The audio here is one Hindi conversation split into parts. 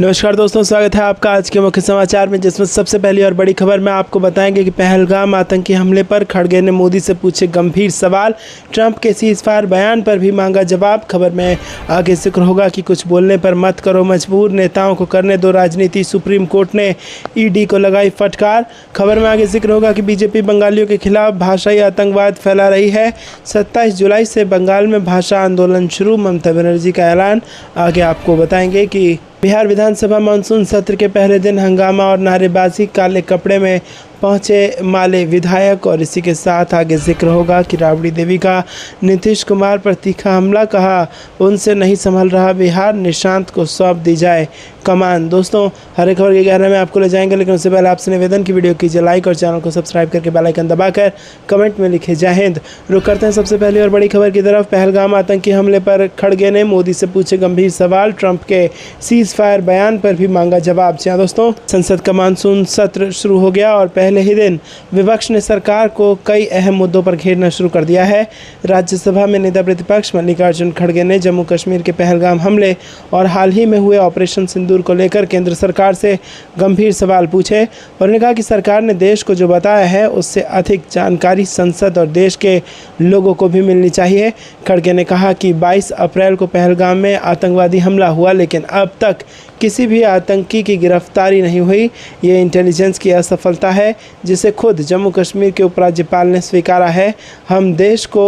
नमस्कार दोस्तों, स्वागत है आपका आज के मुख्य समाचार में, जिसमें सबसे पहली और बड़ी खबर में आपको बताएंगे कि पहलगाम आतंकी हमले पर खड़गे ने मोदी से पूछे गंभीर सवाल। ट्रंप के सीज़फायर बयान पर भी मांगा जवाब। खबर में आगे जिक्र होगा कि कुछ बोलने पर मत करो मजबूर, नेताओं को करने दो राजनीति, सुप्रीम कोर्ट ने ईडी को लगाई फटकार। खबर में आगे जिक्र होगा कि बीजेपी बंगालियों के खिलाफ भाषाई आतंकवाद फैला रही है। 27 जुलाई से बंगाल में भाषा आंदोलन शुरू, ममता बनर्जी का ऐलान। आगे आपको बताएंगे कि बिहार विधानसभा मानसून सत्र के पहले दिन हंगामा और नारेबाजी, काले कपड़े में पहुंचे माले विधायक। और इसी के साथ आगे जिक्र होगा कि राबड़ी देवी का नीतीश कुमार पर तीखा हमला, कहा उनसे नहीं संभल रहा बिहार, निशांत को सौंप दी जाए कमान। दोस्तों, हर एक खबर के गहराई में आपको ले जाएंगे, लेकिन उससे पहले आपसे निवेदन की वीडियो कीजिए लाइक और चैनल को सब्सक्राइब करके बेल आइकन दबाकर कमेंट में लिखे जय हिंद। रुक करते हैं सबसे पहली और बड़ी खबर की तरफ। पहलगाम आतंकी हमले पर खड़गे ने मोदी से पूछे गंभीर सवाल। ट्रंप के सीज़फायर बयान पर भी मांगा जवाब। जी दोस्तों, संसद का मानसून सत्र शुरू हो गया और पहले ही दिन विपक्ष ने सरकार को कई अहम मुद्दों पर घेरना शुरू कर दिया है। राज्यसभा में नेता प्रतिपक्ष मल्लिकार्जुन खड़गे ने जम्मू कश्मीर के पहलगाम हमले और हाल ही में हुए ऑपरेशन सिंदूर को लेकर केंद्र सरकार से गंभीर सवाल पूछे। उन्होंने कहा कि सरकार ने देश को जो बताया है उससे अधिक जानकारी संसद और देश के लोगों को भी मिलनी चाहिए। खड़गे ने कहा कि 22 अप्रैल को पहलगाम में आतंकवादी हमला हुआ, लेकिन अब तक किसी भी आतंकी की गिरफ्तारी नहीं हुई। ये इंटेलिजेंस की असफलता है, जिसे खुद जम्मू कश्मीर के उपराज्यपाल ने स्वीकारा है। हम देश को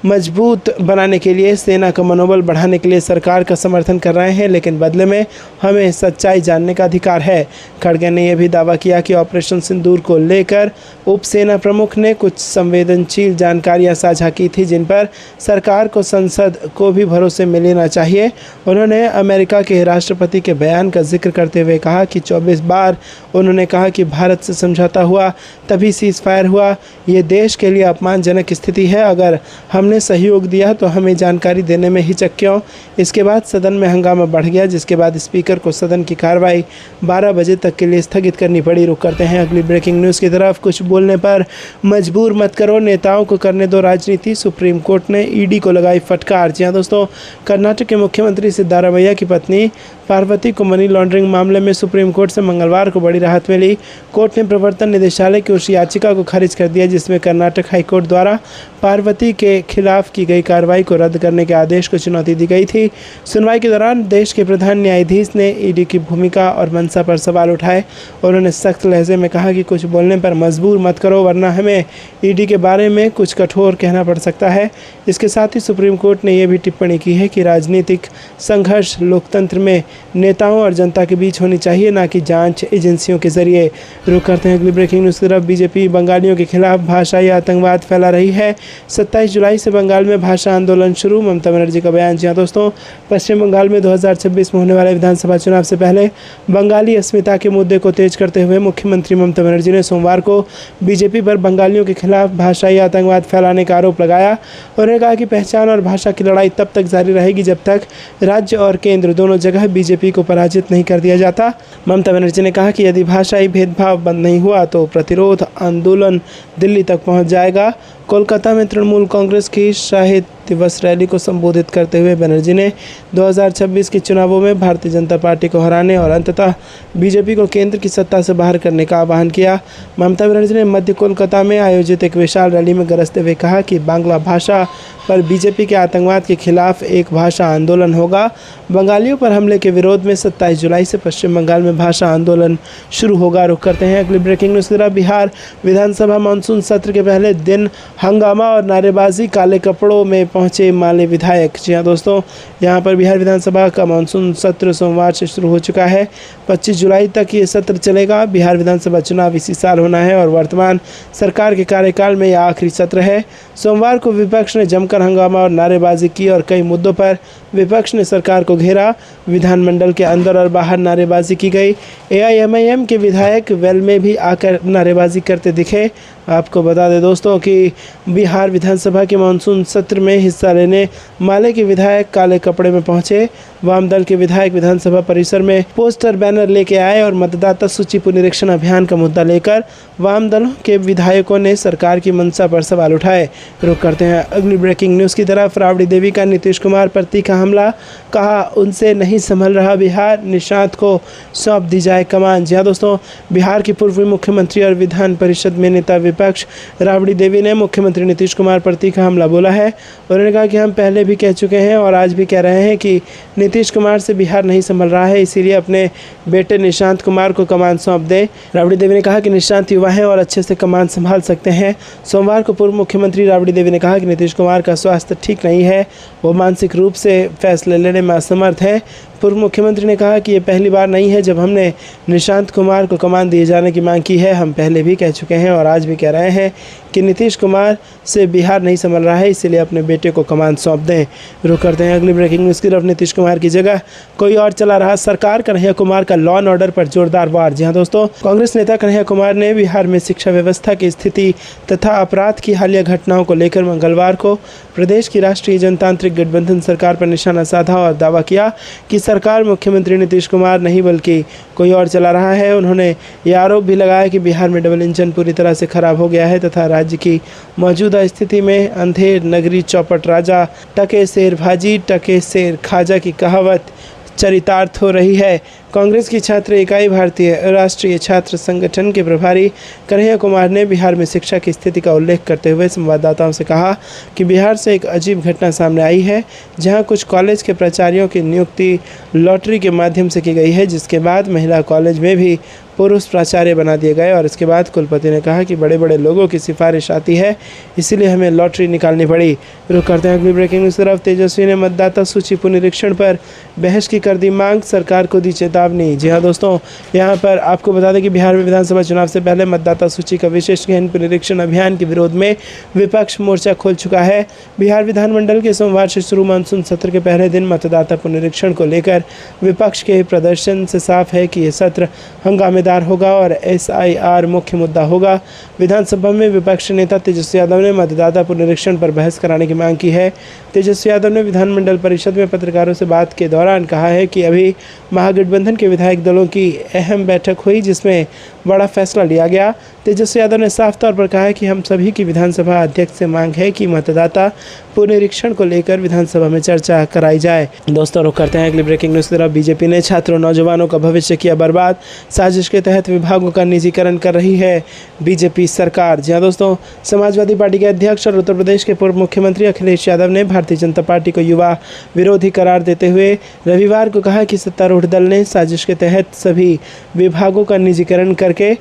मजबूत बनाने के लिए, सेना का मनोबल बढ़ाने के लिए सरकार का समर्थन कर रहे हैं, लेकिन बदले में हमें सच्चाई जानने का अधिकार है। खड़गे ने यह भी दावा किया कि ऑपरेशन सिंदूर को लेकर उप सेना प्रमुख ने कुछ संवेदनशील जानकारियां साझा की थी, जिन पर सरकार को, संसद को भी भरोसे में लेना चाहिए। उन्होंने अमेरिका के राष्ट्रपति के बयान का जिक्र करते हुए कहा कि 24 बार उन्होंने कहा कि भारत से समझौता हुआ तभी सीज़फायर हुआ। ये देश के लिए अपमानजनक स्थिति है। अगर हमने सहयोग दिया तो हमें जानकारी देने में हिचक क्यों। इसके बाद सदन में हंगामा बढ़ गया, जिसके बाद स्पीकर को सदन की कार्रवाई 12 बजे तक के लिए स्थगित करनी पड़ी। रुक करते हैं अगली ब्रेकिंग न्यूज़ की तरफ। कुछ बोलने पर मजबूर मत करो, नेताओं को करने दो राजनीति, सुप्रीम कोर्ट ने ईडी को लगाई फटकार। जी हाँ दोस्तों, कर्नाटक के मुख्यमंत्री सिद्धारमैया की पत्नी पार्वती को मनी लॉन्ड्रिंग मामले में सुप्रीम कोर्ट से मंगलवार को बड़ी राहत मिली। कोर्ट ने प्रवर्तन निदेशालय की उस याचिका को खारिज कर दिया जिसमें कर्नाटक हाईकोर्ट द्वारा पार्वती के खिलाफ की गई कार्रवाई को रद्द करने के आदेश को चुनौती दी गई थी। सुनवाई के दौरान देश के प्रधान न्यायाधीश ने ईडी की भूमिका और मंशा पर सवाल उठाए। उन्होंने सख्त लहजे में कहा कि कुछ बोलने पर मजबूर मत करो, वरना हमें ईडी के बारे में कुछ कठोर कहना पड़ सकता है। इसके साथ ही सुप्रीम कोर्ट ने यह भी टिप्पणी की है कि राजनीतिक संघर्ष लोकतंत्र में नेताओं और जनता के बीच होनी चाहिए, ना कि जांच एजेंसियों के जरिए। रुक करते हैं अगली ब्रेकिंग न्यूज़ की तरफ। बीजेपी बंगालियों के खिलाफ भाषाई आतंकवाद फैला रही है। 27 जुलाई से बंगाल में भाषा आंदोलन शुरू, ममता बनर्जी का बयान। जी हाँ दोस्तों, पश्चिम बंगाल में 2026 में होने वाले विधानसभा चुनाव से पहले बंगाली अस्मिता के मुद्दे को तेज करते हुए मुख्यमंत्री ममता बनर्जी ने सोमवार को बीजेपी पर बंगालियों के खिलाफ भाषाई आतंकवाद फैलाने का आरोप लगाया। उन्होंने कहा कि पहचान और भाषा की लड़ाई तब तक जारी रहेगी जब तक राज्य और केंद्र दोनों जगह बीजेपी को पराजित नहीं कर दिया जाता। ममता बनर्जी ने कहा कि यदि भाषाई भेदभाव बंद नहीं हुआ तो प्रतिरोध आंदोलन दिल्ली तक पहुंच जाएगा। कोलकाता में तृणमूल कांग्रेस की शहीद दिवस रैली को संबोधित करते हुए बनर्जी ने 2026 के चुनावों में भारतीय जनता पार्टी को हराने और अंततः बीजेपी को केंद्र की सत्ता से बाहर करने का आह्वान किया। ममता बनर्जी ने मध्य कोलकाता में आयोजित एक विशाल रैली में गरजते हुए कहा कि बांग्ला भाषा पर बीजेपी के आतंकवाद के खिलाफ एक भाषा आंदोलन होगा। बंगालियों पर हमले के विरोध में 27 जुलाई से पश्चिम बंगाल में भाषा आंदोलन शुरू होगा। रुक करते हैं अगली ब्रेकिंग न्यूज़ की तरफ। बिहार विधानसभा मानसून सत्र के पहले दिन हंगामा और नारेबाजी, काले कपड़ों में पहुंचे माले विधायक। जी हाँ दोस्तों, यहाँ पर बिहार विधानसभा का मानसून सत्र सोमवार से शुरू हो चुका है। 25 जुलाई तक ये सत्र चलेगा। बिहार विधानसभा चुनाव इसी साल होना है और वर्तमान सरकार के कार्यकाल में यह आखिरी सत्र है। सोमवार को विपक्ष ने जमकर हंगामा और नारेबाजी की और कई मुद्दों पर विपक्ष ने सरकार को घेरा। विधानमंडल के अंदर और बाहर नारेबाजी की गई। AIMIM के विधायक वेल में भी आकर नारेबाजी करते दिखे। आपको बता दें दोस्तों कि बिहार विधानसभा के मानसून सत्र में हिस्सा लेने माले के विधायक काले कपड़े में पहुंचे। वाम दल के विधायक विधानसभा परिसर में पोस्टर बैनर लेके आए और मतदाता सूची पुनरीक्षण अभियान का मुद्दा लेकर वाम दलों के विधायकों ने सरकार की मंशा पर सवाल उठाए। रुक करते हैं अगली ब्रेकिंग न्यूज़ की तरफ। राबड़ी देवी का नीतीश कुमार पर तीखा हमला, कहा उनसे नहीं संभल रहा बिहार, निशांत को सौंप दी जाए कमान। जी हाँ दोस्तों, बिहार की पूर्व मुख्यमंत्री और विधान परिषद में नेता विपक्ष राबड़ी देवी ने मुख्यमंत्री नीतीश कुमार पर तीखा हमला बोला है। उन्होंने कहा कि हम पहले भी कह चुके हैं और आज भी कह रहे हैं कि नीतीश कुमार से बिहार नहीं संभल रहा है, इसीलिए अपने बेटे निशांत कुमार को कमान सौंप दें। राबड़ी देवी ने कहा कि निशांत युवा हैं और अच्छे से कमान संभाल सकते हैं। सोमवार को पूर्व मुख्यमंत्री राबड़ी देवी ने कहा कि नीतीश कुमार का स्वास्थ्य ठीक नहीं है, वो मानसिक रूप से फैसले लेने में असमर्थ है। पूर्व मुख्यमंत्री ने कहा कि ये पहली बार नहीं है जब हमने निशांत कुमार को कमान दिए जाने की मांग की है। हम पहले भी कह चुके हैं और आज भी कह रहे हैं कि नीतीश कुमार से बिहार नहीं संभल रहा है, इसीलिए अपने बेटे को कमान सौंप दें। रुक करते हैं अगली ब्रेकिंग न्यूज़ की तरफ। नीतीश कुमार की जगह कोई और चला रहा सरकार, कन्हैया कुमार का लॉ एंड ऑर्डर पर जोरदार वार। जी हाँ दोस्तों, कांग्रेस नेता कन्हैया कुमार ने बिहार में शिक्षा व्यवस्था की स्थिति तथा अपराध की हालिया घटनाओं को लेकर मंगलवार को प्रदेश की राष्ट्रीय जनतांत्रिक गठबंधन सरकार पर निशाना साधा और दावा किया कि सरकार मुख्यमंत्री नीतीश कुमार नहीं बल्कि कोई और चला रहा है। उन्होंने ये आरोप भी लगाया कि बिहार में डबल इंजन पूरी तरह से खराब हो गया है तथा राज्य की मौजूदा स्थिति में अंधेर नगरी चौपट राजा टके शेर भाजी टके शेर खाजा की कहावत चरितार्थ हो रही है। कांग्रेस की छात्र इकाई भारतीय राष्ट्रीय छात्र संगठन के प्रभारी कन्हैया कुमार ने बिहार में शिक्षा की स्थिति का उल्लेख करते हुए संवाददाताओं से कहा कि बिहार से एक अजीब घटना सामने आई है, जहां कुछ कॉलेज के प्राचार्यों की नियुक्ति लॉटरी के माध्यम से की गई है, जिसके बाद महिला कॉलेज में भी पुरुष प्राचार्य बना दिए गए और इसके बाद कुलपति ने कहा कि बड़े बड़े लोगों की सिफारिश आती है, इसीलिए हमें लॉटरी निकालनी पड़ी। रुक करते हैं अगली ब्रेकिंग न्यूज़ की तरफ। तेजस्वी ने मतदाता सूची पुनरीक्षण पर बहस की कर दी मांग, सरकार को दी चेतावनी। जी हाँ दोस्तों, यहाँ पर आपको बता दें कि बिहार में विधानसभा चुनाव से पहले मतदाता सूची का विशेष गहन पुनरीक्षण अभियान के विरोध में विपक्ष मोर्चा खोल चुका है। बिहार विधानमंडल के सोमवार से शुरू मानसून सत्र के पहले दिन मतदाता पुनरीक्षण को लेकर विपक्ष के प्रदर्शन से साफ है कि ये सत्र हंगामेदार होगा और SIR मुख्य मुद्दा होगा। विधानसभा में विपक्ष नेता तेजस्वी यादव ने मतदाता पुनरीक्षण पर बहस कराने की मांग की है। तेजस्वी यादव ने विधानमंडल परिषद में पत्रकारों से बात के दौरान कहा है कि अभी महागठबंधन के विधायक दलों की अहम बैठक हुई जिसमें बड़ा फैसला लिया गया। तेजस्वी यादव ने साफ तौर पर कहा है कि हम सभी की विधानसभा अध्यक्ष से मांग है कि मतदाता पुनरीक्षण को लेकर विधानसभा में चर्चा कराई जाए। दोस्तों, रुक करते हैं अगली ब्रेकिंग न्यूज़ की तरफ। बीजेपी ने छात्रों नौजवानों का भविष्य किया बर्बाद, साजिश के तहत विभागों का निजीकरण कर रही है बीजेपी सरकार। जी हाँ दोस्तों, समाजवादी पार्टी के अध्यक्ष और उत्तर प्रदेश के पूर्व मुख्यमंत्री अखिलेश यादव ने भारतीय जनता पार्टी को युवा विरोधी करार देते हुए रविवार को कहा कि सत्तारूढ़ दल ने साजिश के तहत सभी विभागों का निजीकरण करके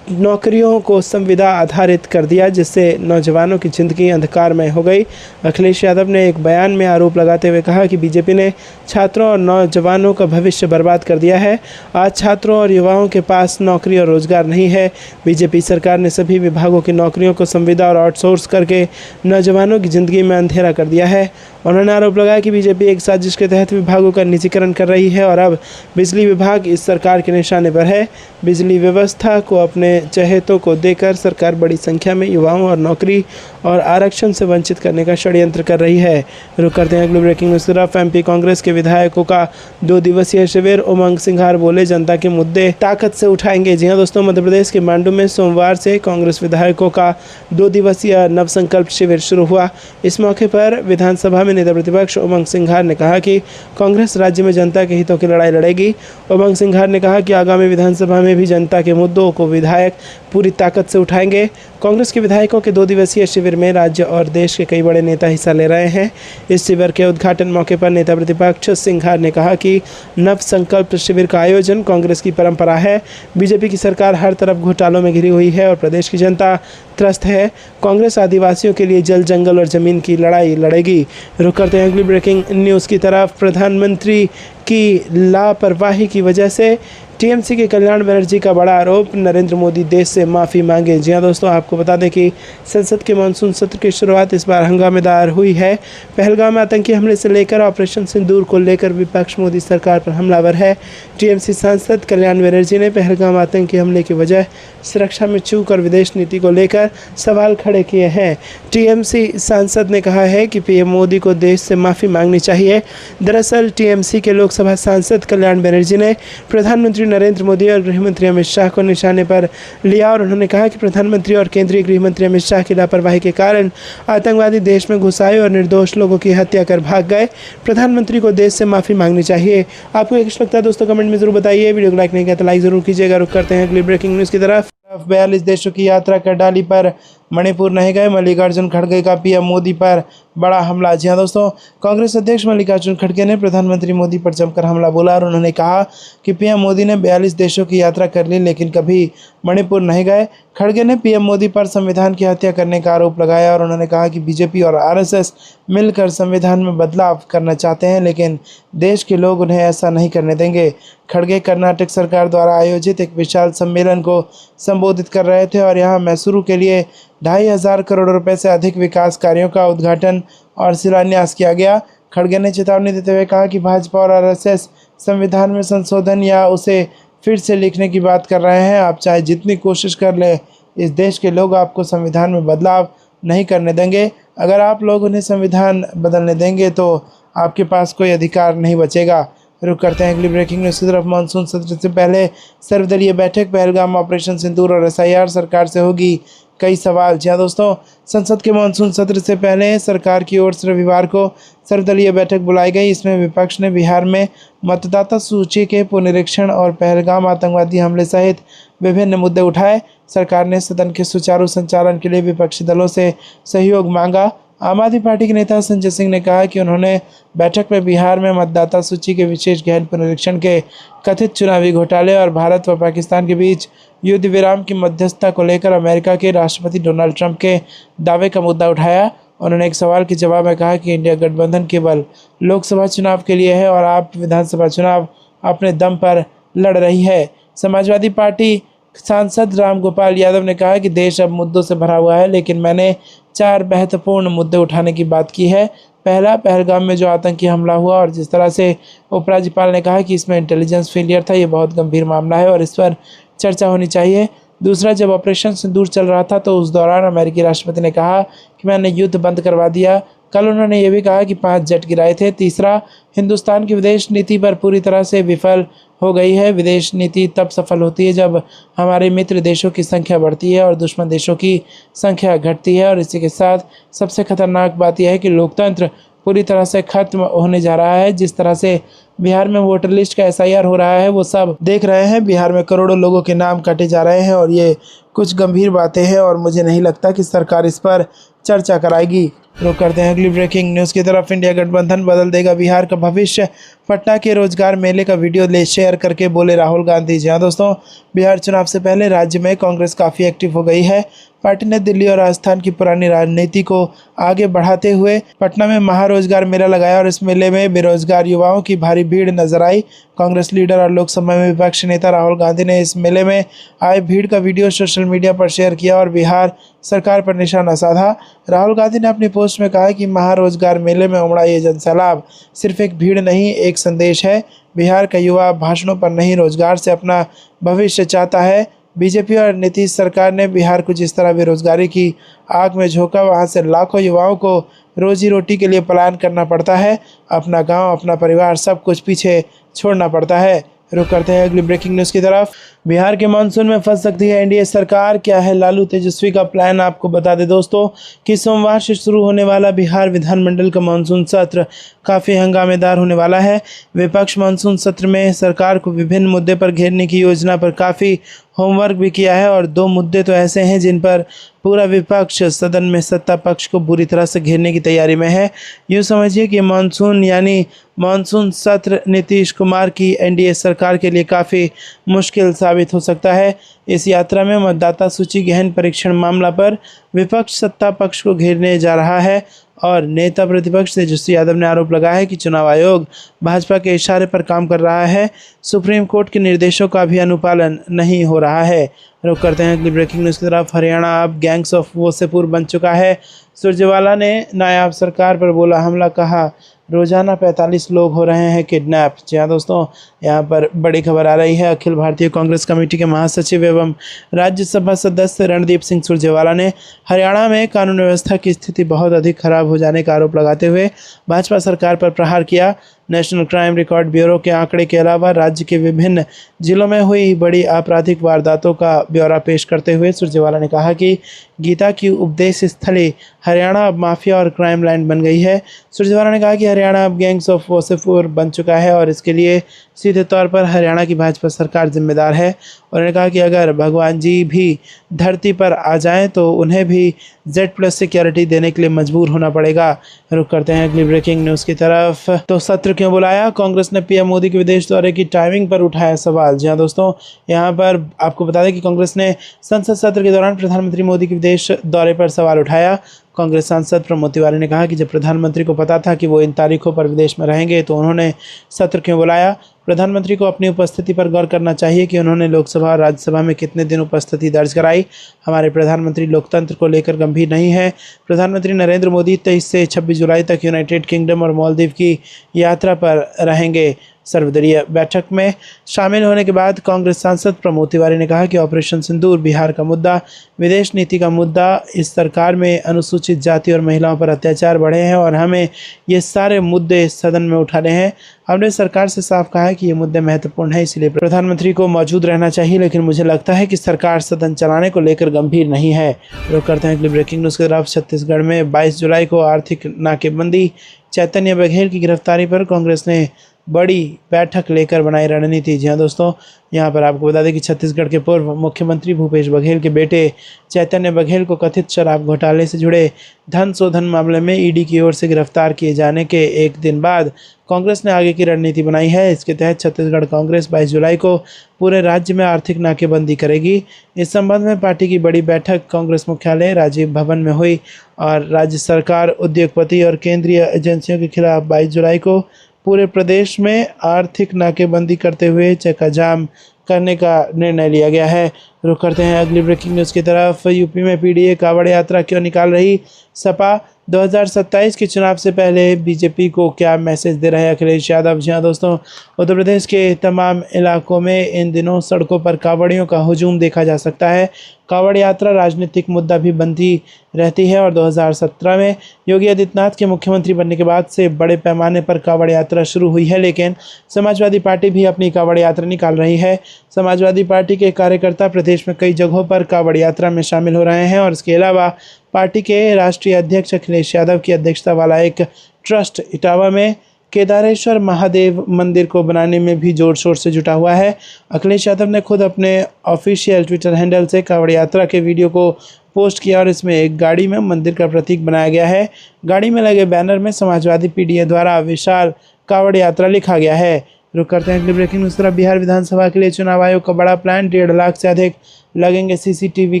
नौकरियों को संविदा आधारित कर दिया, जिससे नौजवानों की जिंदगी अंधकारमय हो गई। अखिलेश यादव ने एक बयान में आरोप लगाते हुए कहा कि बीजेपी ने छात्रों और नौजवानों का भविष्य बर्बाद कर दिया है। आज छात्रों और युवाओं के पास नौकरी और रोजगार नहीं है। बीजेपी सरकार ने सभी विभागों की नौकरियों को संविदा और आउटसोर्स करके नौजवानों की जिंदगी में अंधेरा कर दिया है। उन्होंने आरोप लगाया कि बीजेपी एक साजिश के तहत विभागों का निजीकरण कर रही है और अब बिजली विभाग इस सरकार के निशाने पर है। बिजली व्यवस्था को अपने चहेतों को देकर सरकार बड़ी संख्या में युवाओं और नौकरी और आरक्षण से वंचित करने का षड्यंत्र कर रही है। रुक करते हैं अगली ब्रेकिंग न्यूज़ की तरफ। MP कांग्रेस के विधायकों का 2 दिवसीय शिविर, उमंग सिंघार बोले जनता के मुद्दे ताकत से उठाएंगे। जी हाँ दोस्तों, मध्य प्रदेश के मांडू में सोमवार से कांग्रेस विधायकों का 2 दिवसीय नवसंकल्प शिविर शुरू हुआ। इस मौके पर विधानसभा में नेता प्रतिपक्ष उमंग सिंघार ने कहा कि कांग्रेस राज्य में जनता के हितों की लड़ाई लड़ेगी। उमंग सिंघार ने कहा कि आगामी विधानसभा में भी जनता के मुद्दों को विधायक पूरी ताकत से उठाएंगे। कांग्रेस के विधायकों के 2 दिवसीय शिविर में राज्य और देश के कई बड़े नेता हिस्सा ले रहे हैं। इस शिविर के उद्घाटन मौके पर नेता प्रतिपक्ष सिंघार ने कहा कि नव संकल्प शिविर का आयोजन कांग्रेस की परंपरा है। बीजेपी की सरकार हर तरफ घोटालों में घिरी हुई है और प्रदेश की जनता त्रस्त है। कांग्रेस आदिवासियों के लिए जल, जंगल और जमीन की लड़ाई लड़ेगी। रुक करते हैं अगली ब्रेकिंग न्यूज़ की तरफ। प्रधानमंत्री की लापरवाही की वजह से टीएमसी के कल्याण बनर्जी का बड़ा आरोप, नरेंद्र मोदी देश से माफ़ी मांगे। जी हाँ दोस्तों, आपको बता दें कि संसद के मानसून सत्र की शुरुआत इस बार हंगामेदार हुई है। पहलगाम में आतंकी हमले से लेकर ऑपरेशन सिंदूर को लेकर विपक्ष मोदी सरकार पर हमलावर है। टीएमसी सांसद कल्याण बनर्जी ने पहलगाम आतंकी हमले की वजह सुरक्षा में चूक और विदेश नीति को लेकर सवाल खड़े किए हैं। टीएमसी सांसद ने कहा है कि पीएम मोदी को देश से माफ़ी मांगनी चाहिए। दरअसल टीएमसी के लोकसभा सांसद कल्याण बनर्जी ने प्रधानमंत्री नरेंद्र मोदी और गृहमंत्री अमित शाह को निशाने पर लिया और उन्होंने कहा कि प्रधानमंत्री और केंद्रीय गृहमंत्री अमित शाह की लापरवाही के कारण आतंकवादी देश में घुस आए और निर्दोष लोगों की हत्या कर भाग गए। प्रधानमंत्री को देश से माफ़ी मांगनी चाहिए। आपको एक लगता है दोस्तों, कमेंट में जरूर बताइए। वीडियो को लाइक नहीं किया तो लाइक जरूर कीजिएगा। रुक करते हैं अगली ब्रेकिंग न्यूज़ की तरफ। 42 देशों की यात्रा कर डाली पर मणिपुर नहीं गए, मल्लिकार्जुन खड़गे का पीएम मोदी पर बड़ा हमला। जी हाँ दोस्तों, कांग्रेस अध्यक्ष मल्लिकार्जुन खड़गे ने प्रधानमंत्री मोदी पर जमकर हमला बोला और उन्होंने कहा कि पीएम मोदी ने 42 देशों की यात्रा कर ली लेकिन कभी मणिपुर नहीं गए। खड़गे ने पीएम मोदी पर संविधान की हत्या करने का आरोप लगाया और उन्होंने कहा कि बीजेपी और आरएसएस मिलकर संविधान में बदलाव करना चाहते हैं लेकिन देश के लोग उन्हें ऐसा नहीं करने देंगे। खड़गे कर्नाटक सरकार द्वारा आयोजित एक विशाल सम्मेलन को संबोधित कर रहे थे और यहाँ मैसूरू के लिए 2,500 करोड़ रुपए से अधिक विकास कार्यों का उद्घाटन और शिलान्यास किया गया। खड़गे ने चेतावनी देते हुए कहा कि भाजपा और आरएसएस संविधान में संशोधन या उसे फिर से लिखने की बात कर रहे हैं। आप चाहे जितनी कोशिश कर ले, इस देश के लोग आपको संविधान में बदलाव नहीं करने देंगे। अगर आप लोग उन्हें संविधान बदलने देंगे तो आपके पास कोई अधिकार नहीं बचेगा। रुक करते हैं अगली ब्रेकिंग न्यूज़ की तरफ। मानसून सत्र से पहले सर्वदलीय बैठक, पहलगाम ऑपरेशन सिंदूर और एसआईआर, सरकार से होगी कई सवाल। जी हाँ दोस्तों, संसद के मानसून सत्र से पहले सरकार की ओर से रविवार को सर्वदलीय बैठक बुलाई गई। इसमें विपक्ष ने बिहार में मतदाता सूची के पुनरीक्षण और पहलगाम आतंकवादी हमले सहित विभिन्न मुद्दे उठाए। सरकार ने सदन के सुचारू संचालन के लिए विपक्षी दलों से सहयोग मांगा। आम आदमी पार्टी के नेता संजय सिंह ने कहा कि उन्होंने बैठक में बिहार में मतदाता सूची के विशेष गहन पुनरीक्षण के कथित चुनावी घोटाले और भारत व पाकिस्तान के बीच युद्ध विराम की मध्यस्थता को लेकर अमेरिका के राष्ट्रपति डोनाल्ड ट्रंप के दावे का मुद्दा उठाया। उन्होंने एक सवाल के जवाब में कहा कि इंडिया गठबंधन केवल लोकसभा चुनाव के लिए है और आप विधानसभा चुनाव अपने दम पर लड़ रही है। समाजवादी पार्टी सांसद रामगोपाल यादव ने कहा कि देश अब मुद्दों से भरा हुआ है लेकिन मैंने 4 महत्वपूर्ण मुद्दे उठाने की बात की है। पहला, पहलगाम में जो आतंकी हमला हुआ और जिस तरह से उपराज्यपाल ने कहा कि इसमें इंटेलिजेंस फेलियर था, ये बहुत गंभीर मामला है और इस पर चर्चा होनी चाहिए। दूसरा, जब ऑपरेशन सिंदूर चल रहा था तो उस दौरान अमेरिकी राष्ट्रपति ने कहा कि मैंने युद्ध बंद करवा दिया। कल उन्होंने ये भी कहा कि 5 जेट गिराए थे। तीसरा, हिंदुस्तान की विदेश नीति पर पूरी तरह से विफल हो गई है। विदेश नीति तब सफल होती है जब हमारे मित्र देशों की संख्या बढ़ती है और दुश्मन देशों की संख्या घटती है। और इसी के साथ सबसे खतरनाक बात यह है कि लोकतंत्र पूरी तरह से खत्म होने जा रहा है। जिस तरह से बिहार में वोटर लिस्ट का एसआईआर हो रहा है वो सब देख रहे हैं। बिहार में करोड़ों लोगों के नाम काटे जा रहे हैं और ये कुछ गंभीर बातें हैं और मुझे नहीं लगता कि सरकार इस पर चर्चा कराएगी। रुक करते हैं अगली ब्रेकिंग न्यूज़ की तरफ। इंडिया गठबंधन बदल देगा बिहार का भविष्य, पटना के रोजगार मेले का वीडियो शेयर करके बोले राहुल गांधी। जी हाँ दोस्तों, बिहार चुनाव से पहले राज्य में कांग्रेस काफ़ी एक्टिव हो गई है। पार्टी ने दिल्ली और राजस्थान की पुरानी राजनीति को आगे बढ़ाते हुए पटना में महारोजगार मेला लगाया और इस मेले में बेरोजगार युवाओं की भारी भीड़ नजर आई। कांग्रेस लीडर और लोकसभा में विपक्ष नेता राहुल गांधी ने इस मेले में आए भीड़ का वीडियो सोशल मीडिया पर शेयर किया और बिहार सरकार पर निशाना साधा। राहुल गांधी ने अपनी पोस्ट में कहा कि महारोजगार मेले में उमड़ा ये जनसैलाब सिर्फ एक भीड़ नहीं, एक संदेश है। बिहार का युवा भाषणों पर नहीं, रोजगार से अपना भविष्य चाहता है। बीजेपी और नीतीश सरकार ने बिहार को जिस तरह बेरोजगारी की आग में झोंका, वहां से लाखों युवाओं को रोजी रोटी के लिए पलायन करना पड़ता है। अपना गांव, अपना परिवार, सब कुछ पीछे छोड़ना पड़ता है। रुक करते हैं अगली ब्रेकिंग न्यूज़ की तरफ। बिहार के मानसून में फंस सकती है एनडीए सरकार, क्या है लालू तेजस्वी का प्लान? आपको बता दें दोस्तों कि सोमवार से शुरू होने वाला बिहार विधानमंडल का मानसून सत्र काफ़ी हंगामेदार होने वाला है। विपक्ष मानसून सत्र में सरकार को विभिन्न मुद्दे पर घेरने की योजना पर काफ़ी होमवर्क भी किया है और 2 मुद्दे तो ऐसे हैं जिन पर पूरा विपक्ष सदन में सत्ता पक्ष को बुरी तरह से घेरने की तैयारी में है। यूँ समझिए कि मानसून यानी मानसून सत्र नीतीश कुमार की एनडीए सरकार के लिए काफ़ी मुश्किल साबित हो सकता है। इस यात्रा में मतदाता सूची गहन परीक्षण मामला पर विपक्ष सत्ता पक्ष को घेरने जा रहा है और नेता प्रतिपक्ष तेजस्वी यादव ने आरोप लगाया है कि चुनाव आयोग भाजपा के इशारे पर काम कर रहा है, सुप्रीम कोर्ट के निर्देशों का भी अनुपालन नहीं हो रहा है। रुक करते हैं अगली ब्रेकिंग न्यूज़ की तरफ। हरियाणा अब गैंग्स ऑफ वासेपुर बन चुका है। सुरजेवाला ने नायाब सरकार पर बोला हमला, कहा रोजाना 45 लोग हो रहे हैं किडनैप। जी हाँ दोस्तों, यहाँ पर बड़ी खबर आ रही है। अखिल भारतीय कांग्रेस कमेटी के महासचिव एवं राज्यसभा सदस्य रणदीप सिंह सुरजेवाला ने हरियाणा में कानून व्यवस्था की स्थिति बहुत अधिक खराब हो जाने का आरोप लगाते हुए भाजपा सरकार पर प्रहार किया। नेशनल क्राइम रिकॉर्ड ब्यूरो के आंकड़े के अलावा राज्य के विभिन्न जिलों में हुई बड़ी आपराधिक वारदातों का ब्यौरा पेश करते हुए सुरजेवाला ने कहा कि गीता की उपदेश स्थली हरियाणा अब माफिया और क्राइम लैंड बन गई है। सुरजेवाला ने कहा कि हरियाणा अब गैंग्स ऑफ वासेपुर बन चुका है और इसके लिए सीधे तौर पर हरियाणा की भाजपा सरकार जिम्मेदार है। उन्होंने कहा कि अगर भगवान जी भी धरती पर आ जाएं तो उन्हें भी Z+ सिक्योरिटी देने के लिए मजबूर होना पड़ेगा। रुक करते हैं अगली ब्रेकिंग न्यूज़ की तरफ। तो सत्र क्यों बुलाया? कांग्रेस ने पीएम मोदी के विदेश दौरे की टाइमिंग पर उठाया सवाल। जी हाँ दोस्तों, यहाँ पर आपको बता दें कि कांग्रेस ने संसद सत्र के दौरान प्रधानमंत्री मोदी के विदेश दौरे पर सवाल उठाया। कांग्रेस सांसद प्रमोद तिवारी ने कहा कि जब प्रधानमंत्री को पता था कि वो इन तारीखों पर विदेश में रहेंगे तो उन्होंने सत्र क्यों बुलाया। प्रधानमंत्री को अपनी उपस्थिति पर गौर करना चाहिए कि उन्होंने लोकसभा और राज्यसभा में कितने दिन उपस्थिति दर्ज कराई। हमारे प्रधानमंत्री लोकतंत्र को लेकर गंभीर नहीं है। प्रधानमंत्री नरेंद्र मोदी 23 से 26 जुलाई तक यूनाइटेड किंगडम और मालदीव की यात्रा पर रहेंगे। सर्वदलीय बैठक में शामिल होने के बाद कांग्रेस सांसद प्रमोद तिवारी ने कहा कि ऑपरेशन सिंदूर, बिहार का मुद्दा, विदेश नीति का मुद्दा, इस सरकार में अनुसूचित जाति और महिलाओं पर अत्याचार बढ़े हैं और हमें ये सारे मुद्दे सदन में उठाने हैं। हमने सरकार से साफ कहा है कि ये मुद्दे महत्वपूर्ण है, इसलिए प्रधानमंत्री को मौजूद रहना चाहिए, लेकिन मुझे लगता है कि सरकार सदन चलाने को लेकर गंभीर नहीं है। रुक करते हैं अगली ब्रेकिंग न्यूज़ की तरफ। छत्तीसगढ़ में 22 जुलाई को आर्थिक नाकेबंदी, चैतन्य बघेल की गिरफ्तारी पर कांग्रेस ने बड़ी बैठक लेकर बनाई रणनीति। जी हाँ दोस्तों, यहाँ पर आपको बता दें कि छत्तीसगढ़ के पूर्व मुख्यमंत्री भूपेश बघेल के बेटे चैतन्य बघेल को कथित शराब घोटाले से जुड़े धन शोधन मामले में ईडी की ओर से गिरफ्तार किए जाने के एक दिन बाद कांग्रेस ने आगे की रणनीति बनाई है। इसके तहत छत्तीसगढ़ कांग्रेस 22 जुलाई को पूरे राज्य में आर्थिक नाकेबंदी करेगी। इस संबंध में पार्टी की बड़ी बैठक कांग्रेस मुख्यालय राजीव भवन में हुई और राज्य सरकार, उद्योगपति और केंद्रीय एजेंसियों के खिलाफ 22 जुलाई को पूरे प्रदेश में आर्थिक नाकेबंदी करते हुए चक्का जाम करने का निर्णय लिया गया है। रुक करते हैं अगली ब्रेकिंग न्यूज़ की तरफ। यूपी में पीडीए कांवड़ यात्रा क्यों निकाल रही सपा? 2027 के चुनाव से पहले बीजेपी को क्या मैसेज दे रहे हैं अखिलेश यादव? जी हाँ दोस्तों, उत्तर प्रदेश के तमाम इलाकों में इन दिनों सड़कों पर कांवड़ियों का हुजूम देखा जा सकता है। कांवड़ यात्रा राजनीतिक मुद्दा भी बनती रहती है और 2017 में योगी आदित्यनाथ के मुख्यमंत्री बनने के बाद से बड़े पैमाने पर कांवड़ यात्रा शुरू हुई है, लेकिन समाजवादी पार्टी भी अपनी कांवड़ यात्रा निकाल रही है। समाजवादी पार्टी के कार्यकर्ता प्रदेश में कई जगहों पर कांवड़ यात्रा में शामिल हो रहे हैं और इसके अलावा पार्टी के राष्ट्रीय अध्यक्ष अखिलेश यादव की अध्यक्षता वाला एक ट्रस्ट इटावा में केदारेश्वर महादेव मंदिर को बनाने में भी जोर शोर से जुटा हुआ है। अखिलेश यादव ने खुद अपने ऑफिशियल ट्विटर हैंडल से कांवड़ यात्रा के वीडियो को पोस्ट किया और इसमें एक गाड़ी में मंदिर का प्रतीक बनाया गया है। गाड़ी में लगे बैनर में समाजवादी पीडीए द्वारा विशाल कांवड़ यात्रा लिखा गया है। रुक करते हैं अगली ब्रेकिंग न्यूज़ तरफ। बिहार विधानसभा के लिए चुनाव आयोग का बड़ा प्लान, 1.5 लाख से अधिक लगेंगे सीसीटीवी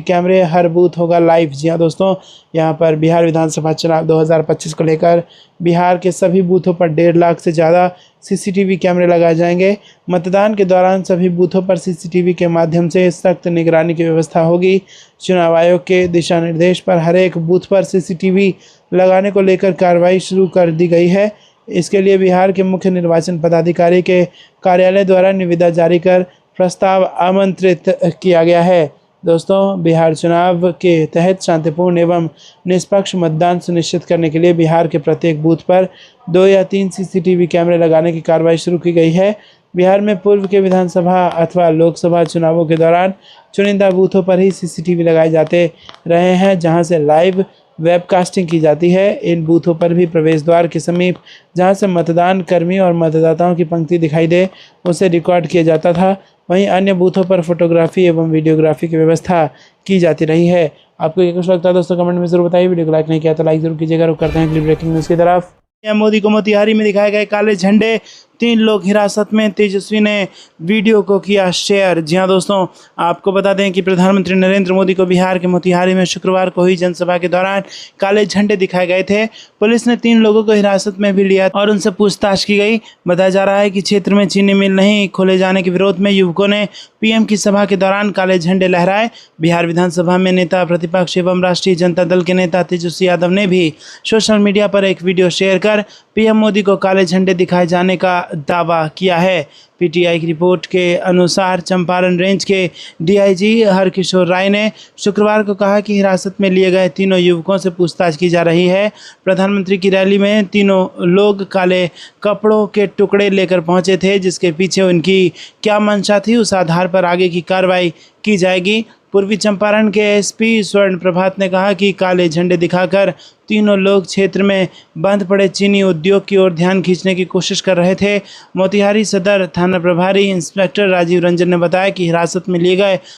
कैमरे, हर बूथ होगा लाइव। जी हाँ दोस्तों, यहाँ पर बिहार विधानसभा चुनाव 2025 को लेकर बिहार के सभी बूथों पर 1.5 लाख से ज़्यादा सीसीटीवी कैमरे लगाए जाएंगे। मतदान के दौरान सभी बूथों पर सीसीटीवी के माध्यम से सख्त निगरानी की व्यवस्था होगी। चुनाव आयोग के दिशा निर्देश पर हर एक बूथ पर सीसीटीवी लगाने को लेकर कार्रवाई शुरू कर दी गई है। इसके लिए बिहार के मुख्य निर्वाचन पदाधिकारी के कार्यालय द्वारा निविदा जारी कर प्रस्ताव आमंत्रित किया गया है। दोस्तों, बिहार चुनाव के तहत शांतिपूर्ण एवं निष्पक्ष मतदान सुनिश्चित करने के लिए बिहार के प्रत्येक बूथ पर 2 या 3 सीसीटीवी कैमरे लगाने की कार्रवाई शुरू की गई है। बिहार में पूर्व के विधानसभा अथवा लोकसभा चुनावों के दौरान चुनिंदा बूथों पर ही सीसीटीवी लगाए जाते रहे हैं, जहां से लाइव वेबकास्टिंग की जाती है। इन बूथों पर भी प्रवेश द्वार के समीप जहां से मतदान कर्मी और मतदाताओं की पंक्ति दिखाई दे उसे रिकॉर्ड किया जाता था। वहीं अन्य बूथों पर फोटोग्राफी एवं वीडियोग्राफी की व्यवस्था की जाती रही है। आपको ये कुछ लगता है दोस्तों कमेंट में जरूर बताइए। वीडियो को लाइक नहीं किया तो लाइक जरूर कीजिएगा। रुक करते हैं अगली ब्रेकिंग न्यूज़ की तरफ। पीएम मोदी को मोतिहारी में दिखाए गए काले झंडे 3 लोग हिरासत में, तेजस्वी ने वीडियो को किया शेयर। जी हां दोस्तों, आपको बता दें कि प्रधानमंत्री नरेंद्र मोदी को बिहार के मोतिहारी में शुक्रवार को हुई जनसभा के दौरान काले झंडे दिखाए गए थे। पुलिस ने 3 लोगों को हिरासत में भी लिया और उनसे पूछताछ की गई। बताया जा रहा है कि क्षेत्र में चीनी मिल नहीं खोले जाने के विरोध में युवकों ने पीएम की सभा के दौरान काले झंडे लहराए। बिहार विधानसभा में नेता प्रतिपक्ष एवं राष्ट्रीय जनता दल के नेता तेजस्वी यादव ने भी सोशल मीडिया पर एक वीडियो शेयर कर पीएम मोदी को काले झंडे दिखाए जाने का दावा किया है। पीटीआई की रिपोर्ट के अनुसार चंपारण रेंज के डीआईजी हरकिशोर राय ने शुक्रवार को कहा कि हिरासत में लिए गए तीनों युवकों से पूछताछ की जा रही है। प्रधानमंत्री की रैली में तीनों लोग काले कपड़ों के टुकड़े लेकर पहुंचे थे, जिसके पीछे उनकी क्या मंशा थी, उस आधार पर आगे की कार्रवाई की जाएगी। पूर्वी चंपारण के एसपी स्वर्ण प्रभात ने कहा कि काले झंडे दिखाकर तीनों लोग क्षेत्र में बंद पड़े चीनी उद्योग की ओर ध्यान खींचने की कोशिश कर रहे थे। मोतिहारी सदर थाना प्रभारी इंस्पेक्टर राजीव रंजन ने बताया कि हिरासत में लिए गए